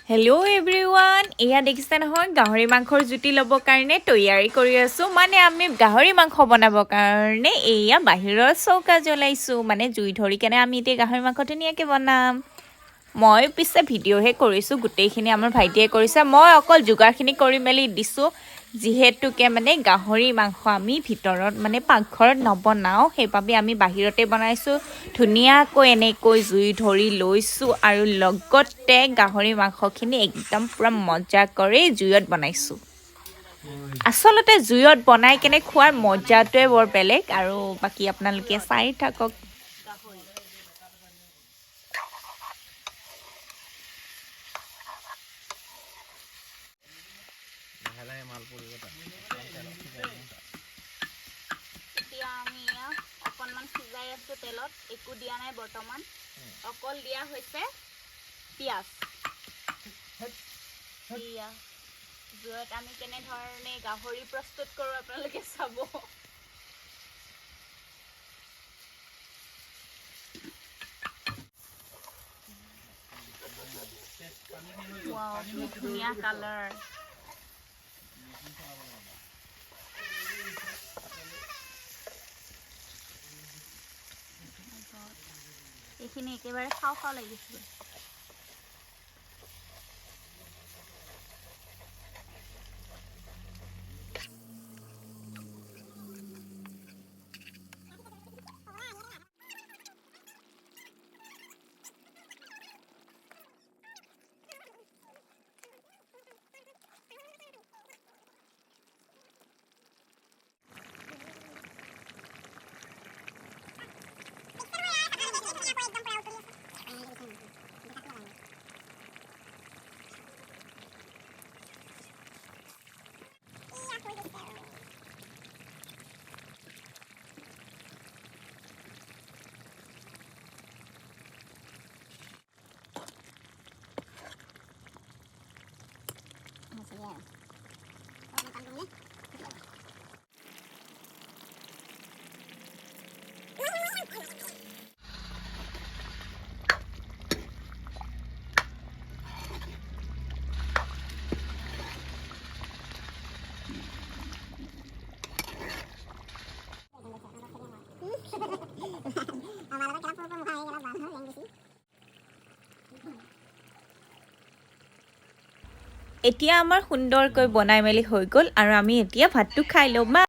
Hello everyone, এয়া দেখিছে নহয় গাহৰি মাংসৰ জুতি ল'ব কাৰণে তৈয়াৰী কৰি আছো মানে আমি গাহৰি মাংস বনাব কাৰণে এয়া বাহিৰৰ চৌকা জ্বলাইছো মানে জুই ধৰি কেনে আমি এতিয়া গাহৰি মাংস ধুনীয়াকৈ বনাম মই পিছে ভিডিঅ'হে কৰিছো গোটেইখিনি আমাৰ ভাইটিয়ে কৰিছে মই অকল যোগাৰখিনি কৰি মেলি দিছো যিহেতুকে মানে গাহৰি মাংস আমি ভিতৰত মানে পাকঘৰত নবনাও সেইবাবে আমি বাহিৰতে বনাইছো ধুনীয়াকৈ এনেকৈ জুই ধৰি লৈছো আৰু লগতে গাহৰি মাংসখিনি একদম পুৰা মজা কৰি জুইত বনাইছো আসলতে জুইত বনাই কেনে খোৱাৰ মজাটোৱে বৰ বেলেগ আৰু বাকি আপোনালোকে চাই থাকক এতিয়া আমি অকণমান সিজাই আছো তেলত একো দিয়া নাই বৰ্তমান অকল দিয়া হৈছে পিয়াজ জুইত আমি কেনেধৰণে গাহৰি প্ৰস্তুত কৰোঁ আপোনালোকে চাব ৱাও কি ধুনীয়া কালাৰ এইখিনি একেবাৰে খাও খাও লাগিছিল এতিয়া আমাৰ সুন্দৰকৈ বনাই মেলি হৈ গ'ল আৰু আমি এতিয়া ভাতটো খাই লওঁ